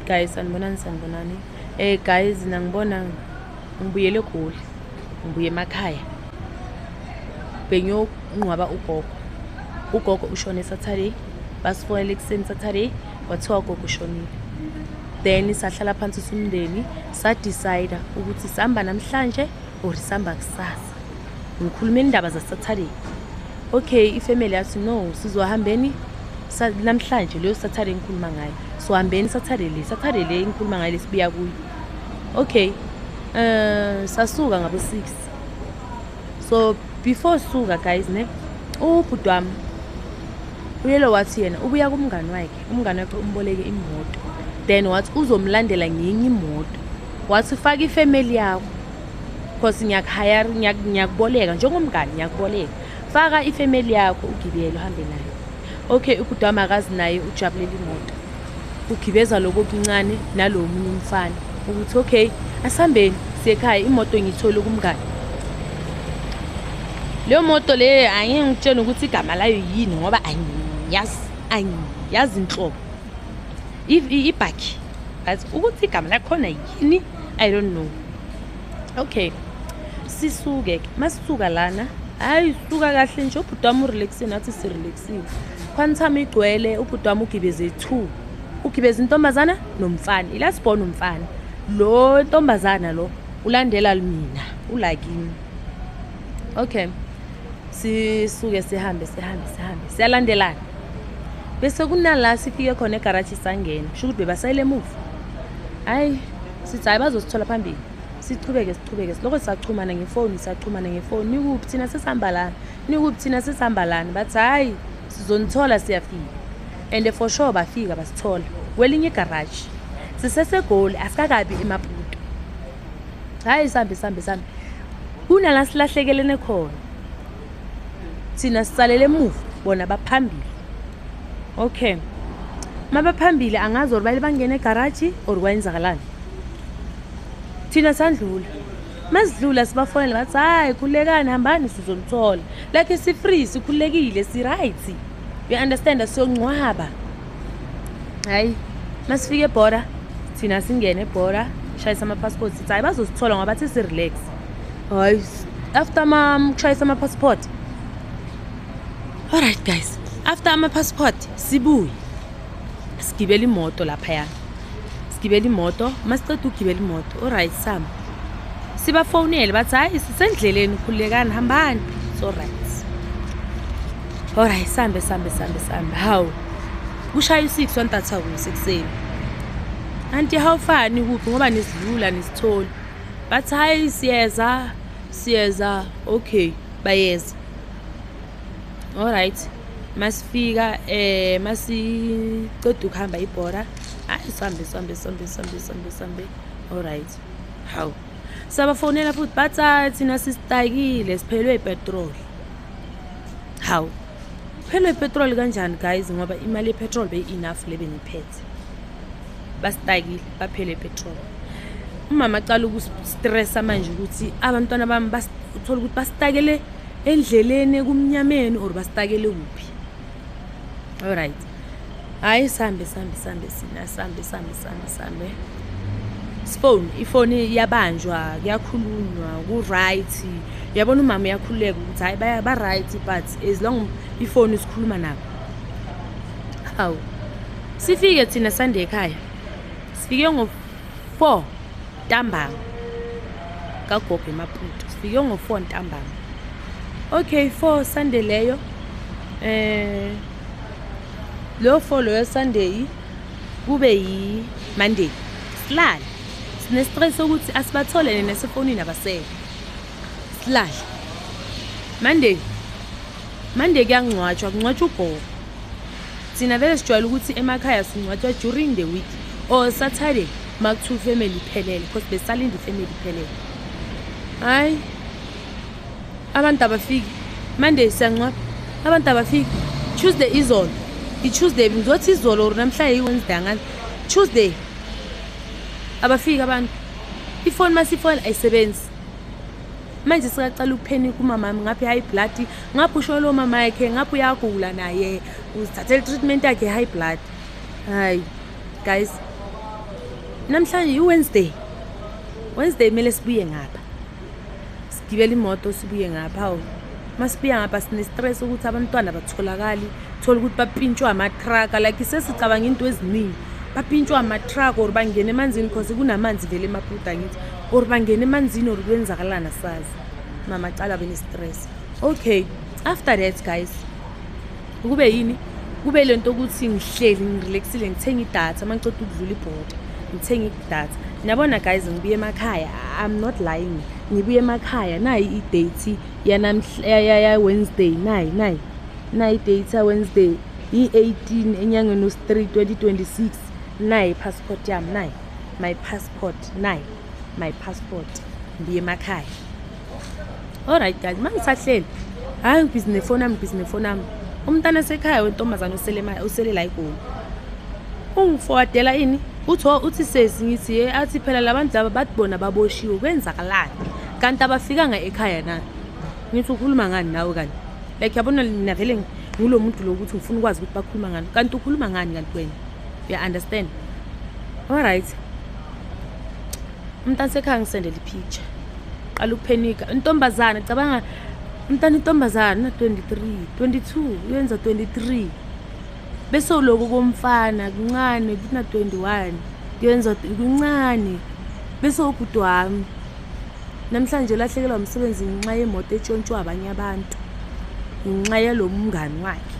guys, sanibonani. Guys, nangibona ngibuyele eGoli. Ngibuye emakhaya. Bengiyonqwaba ugogo. Ugogo ushone Saturday. Basifonela ekuseni Saturday, wathiwa ugogo ushonile. Then sahlala phansi somndeni, decide ukuthi sihamba namhlanje or sihamba kusasa. Ngikhuluma indaba za Saturday. Okay, ifamily yathi no, sizohambeni namhlanje leyo Saturday ngikhuluma ngayo. So hambeni Saturday le ngikhuluma ngayo lesibuya kuyo. Okay. Sasuka ngabo 6. So before suka guys ne, ubhuti wami uyelo wathi yena ubuya kumngani wakhe umboleke imoto. Then wathi uzomlandela ngenye imoto. Wathi faka ifamily yakho. Because ngiyakuboleka njengomngani ngiyakuboleka. Faka ifamily yakho ugibele uhambe nayo. Okay, ubhuti wami akazi naye ujabulela imoto. Ugibeza lokho okuncane nalo umunye umfana. Ukuthi okay, asihambeni siyekhaya imoto ngithola kumngani. Leyo moto le angingitshela ukuthi igama layo yini ngoba angiyazi inhlobo. Ibhaki. Athi ukuthi igama lakhona yini? I don't know. Okay. Sisuke masisuka lana. Hayi suka kahle nje ubhuti wami urelaxing nathi sirelaxing. Quantum igcwele ubhuti wami ugibeze 2. Ugibeza intombazana nomfana. Ila sibona umfana. Lo ntombazana lo ulandela mina ulakini. Okay. Sisuke sihambe siyalandelana. Bese kunala sifike khona egarage sangena. Kusho ukuthi bebasayile emuva. Hayi sithi hayi bazosithola phambili. Sichubeke lokho sachumana ngefoni nikuphi thina sesihamba lana bathi hayi sizonithola siyafika. And for sure bafika basithola kwelinye igarage. Sisesegoli asikakabi eMaputo. Hayi sambe kunala silahlekelene khona. Thina sisalele emuva bona baphambili. Okay. Mabaphambili angazi or bangena egarage or kwenzakalani. Thina sandlula. Masidlula sibafonela bathi hayi khulekani hambani sizolithola. Like si free sikhulekile si right. You understand asiyongcwaba. Hayi masifike eborder thina singene eborder shayisa ama passport sithi hayi bazosithola ngoba bathi si relax. Hayi after kushayisa ama passport. Alright guys, after ama passport sibuye. Sigibela imoto lapha yana. Sigibela imoto, masiceda ukugibela imoto. Alright Sam. Sibafonele bathi hayi sisendleleni ukhulekani hambani. So right. Alright sambe. How? Kushaya u6 wantatha kusekuseni. Anti how far nikuphi ngoba nisidlula nisithola. Bathi hayi siyeza. Okay, bayeza. Alright. Masifika masiceda ukuhamba ibhora. Hayi sambe. Alright. How? Sabafonela futhi bathi thina sisitayikile siphelwe ipetrol. How? Phela ipetrol kanjani guys ngoba imali yepetrol be enough lebe ngiphethe. Basitayikile baphele ipetrol. Umama aqala ukustressa manje ukuthi abantwana bami basithola ukuthi basitakele endleleni kumnyameni or basitakele kuphi. Alright. Hayi sambe. Ifoni yabanjwa kuyakhulunywa ku right. Yabona umama uyakhuleka ukuthi hayi ba right but as long ifoni isikhuluma nabo. Hawu. Sifike thina Sunday ekhaya. Sifike ngo4 ntambama. Kagogo eMaputo. Sifike ngo4 ntambama. Okay, 4 Sunday leyo. Lo follow Sunday kube yi Monday. Silala. Sine stress ukuthi asibathole nesefonini abaseke. Silala. Monday kuyangcwatshwa ugogo. Sina vele sijwayele ukuthi emakhaya singcwatshwa during the week or Saturday maku2 family phelele because besalinde family phelele. Hayi. Abantu abafiki. Monday siyangcwaba. Abantu abafiki. Tuesday izolo. I-Tuesday ngizothi izolo or namhla yiWednesday ngani. Tuesday abafika abantu. Ifoni masifoni ayisebenzi. Manje sikaqala ukupheni kumama ngaphi high blood, ngaphi usho lo mama yakhe, ngaphi uyagula naye, uzithathela treatment yakhe high blood. Hayi guys, namhlanje iWednesday mele sibuye ngapha sigibele imoto sibuye ngapha hawo masibuya ngapha sine stress ukuthi abantwana batholakali thola ukuthi bapintshwa ama-truck like sesicabanga into eziningi bapintshwa ama-truck or bangena emanzini because kunamanzi vele emaputa ngithi or bangena emanzini or kwenzakalana sazi mama cala bene stress. Okay, after that guys kube yini kube lento ukuthi ngihleli ngirelaxile ngithenga idatha mangicela ukudlula ibhoda ngithenga idatha. Niyabona guys ngibuye emakhaya, I'm not lying, ngibuye emakhaya nayi i-date ya Wednesday nayi i-date ya Wednesday i-18 enyangeni no-3 2026 nayi passport yami nayi my passport ngibuye emakhaya. Alright guys, mangisahleli hayi ngibhizinesi phone yami umntana sekhaya wentombazana usele la eGoli ungiforwardela ini uthi sesi ngithi athi phela labantu laba bathibona baboshiwe kwenzakalani kanti abafikanga ekhaya na. Ngithi ukhuluma ngani nawe kanti like yabona mina vele ngulo muntu lokuthi ngifuna ukwazi ukuthi bakhuluma ngani kanti ukhuluma ngani kanti wena you understand. Alright, umntana sekhaya ngisendela ipicture qala ukuphenika intombazana cabanga umntana intombazana 22 uyenza 23 bese lokho komfana kuncane kuna 21 kuyenza kuncane bese ubhuti wami namhlanje lahlekelwa umsebenzi ngenxa yemoto etshontshiwa abanye abantu ngenxa yalo mngani wakhe.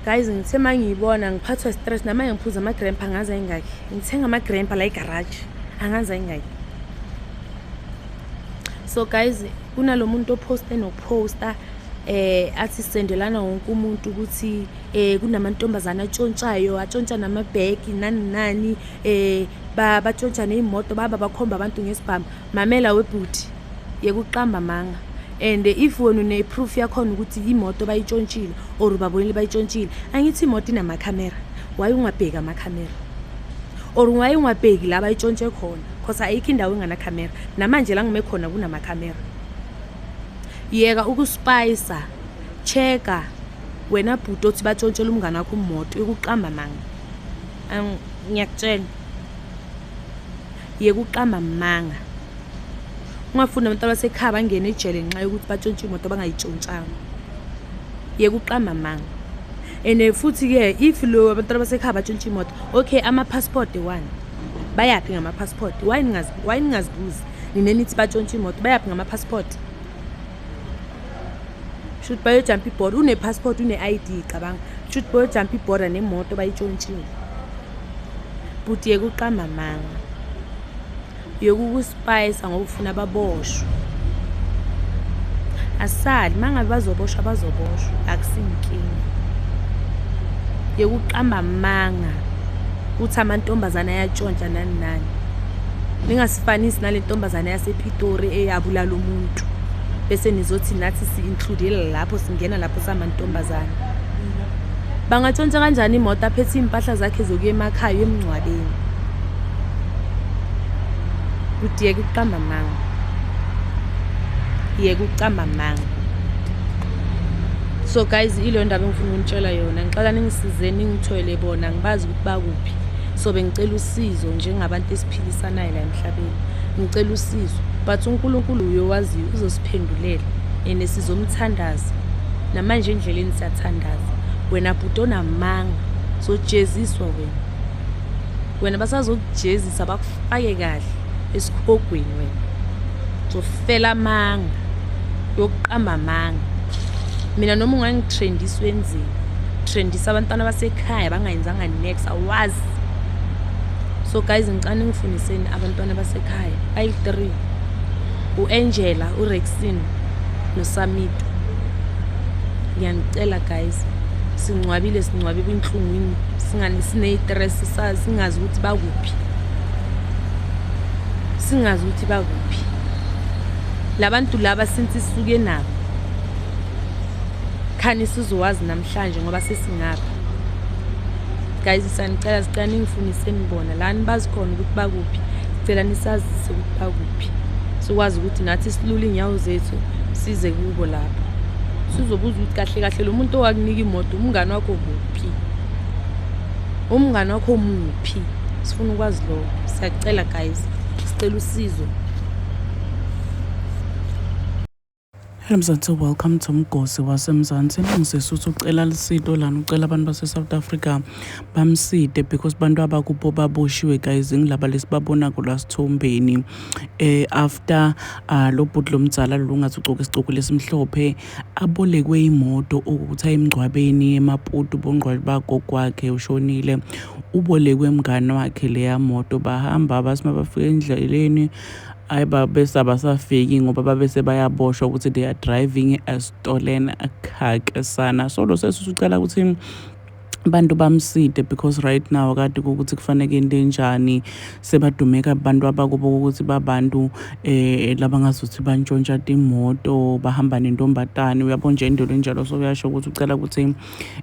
Guys ngithe mangiyibona ngiphathwa stress namanje ngiphuza ama-grandpa angaza ingaki ngithenga ama-grandpa la egarage angaza ingaki. So guys kunalo muntu oposta noposta athi sendelana wonke umuntu ukuthi kunamantombazana atshontsha namabheki nani batshontsha neimoto bakhomba abantu ngesibhamu. Mamela webhuti yekuqamba manga and if wena une-proof yakhona ukuthi imoto bayitshontshile or babonile bayitshontshile angithi imoto inamakhamera waye ungabheki amakhamera or waye ungabheki la bayitshontshe khona because ayikho indawo enganakhamera namanje la ngime khona kunamakhamera. Yeka ukuspayisa checka wena bhuti othi batshontshela umngane wakho imoto yokuqamba manga ngiyakutshela yekuqamba manga ungafuna abantu abasekhaya bangene ejele ngenxa yokuthi batshontshe imoto bangayitshontshanga yekuqamba manga. And futhi ke if lo abantu abasekhaya batshontshe imoto okay ama-passport one bayaphi ngama-passport why ningazibuzi ninenithi batshontshe imoto bayaphi ngama-passport should bayojump ibhoda une-passport une-ID cabanga should bayojump ibhoda nemoto bayitshontshile but yekuqamba manga yokukuspayisa ngokufuna baboshwe asali mangabe bazoboshwa akusinkinga yekuqamba manga uthi amantombazana ayatshontsha nani ningasifanisi nale ntombazana yasePitori eyabulala umuntu bese nizothi nathi si-include lapho singena lapho samantombazana. Bangatshontsha kanjani imoto aphethe impahla zakhe zokuya emakhaya emncwabeni uthi yekuqamba manga. So guys ilo ndaba engifuna ukunitshela yona ngixola ningisizeni ngithoyele bona ngibazi ukuthi bakuphi. So bengicela usizo njengabantu esiphilisanayo la emhlabeni ngicela usizo but uNkulunkulu uyowaziyo uzosiphendulela ene sizomthandaza namanje endleleni siyathandaza. Wena bhutona manga so jeziswa wena basazokujezisa bakufake kahle esikhogweni wena zofela manga yokuqamba manga. Mina noma ungangitrendisa wenzeni trendisa abantwana basekhaya bangayenzanga next awazi. So guys ngicane ngifuniseni abantwana basekhaya ayi3 uAngela uRexine noSamito ngiyanicela guys singcwabe inhlungwini sine-stress singazi ukuthi bakuphi labantu laba since sisuke nabo khani sizowazi namhlanje ngoba sesingapha. Guys sanicela sicane ngifuniseni bona lani bazikhona ukuthi bakuphi sicela nisazise ukuthi bakuphi sikwazi ukuthi nathi silule inyawo zethu size kubo lapho sizobuza ukuthi kahle lo muntu owakunika imoto umngane wakho kuphi umngane wakho muphi sifuna ukwazi lokho siyacela guys sicela usizo. Hello Mzansi, welcome to Mgosi waseMzansi. Ngisesuthu ucela lisito lana, ucela abantu base-South Africa bamside because bantu abakubo baboshiwe guys, ngilaba lesibabona kula sithombeni. After lo bhuti lomdzala lungathi ugcoke isicoko lesimhlophe abolekwe imoto ukuthi ayemgcwabeni eMaputo bongcwabi bagokwakhe ushonile. Ubolekwe mngane wakhe leya moto, bahamba basima bafika endleleni bese abasafiki ngoba babese bayaboshwa ukuthi they are driving a stolen car kesana. So lo sesicela ukuthi bantu bamside because right now kade ukuthi kufanele into enjani sebadumeka abantu abakubo ukuthi babantu labangazuthi bantshontsha imoto bahamba nentombatane uyabona nje indlela enjalo. So uyasho ukuthi ucela ukuthi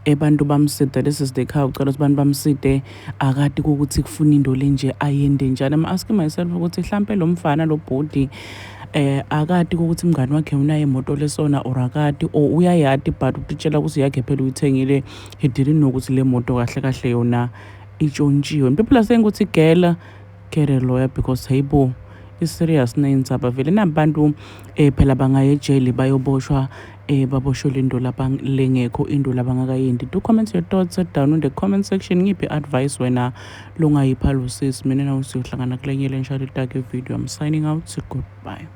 abantu bamside, this is the car, ucela ukuthi bantu bamside akade ukuthi kufuna into lenje ayende njani. I'm asking myself ukuthi mhlambe lo mfana lo bhodi akade ukuthi mngani wakhe unayo imoto lesona or akade or uyayadi but utitshela ukuthi yakhe phela uyithengile, he didn't know ukuthi le moto kahle kahle yona itshontshiwe. People are saying ukuthi get a lawyer because hayibo i-serious neyindzaba vele nabantu phela bangaya ejele bayoboshwa baboshwe lento lengekho into labangakayendi. Do comment your thoughts down in the comment section. Ngiphi advice wena longayipha lo sis. Mina nawe siyohlangana kulenyele nshalo video. I'm signing out. Goodbye.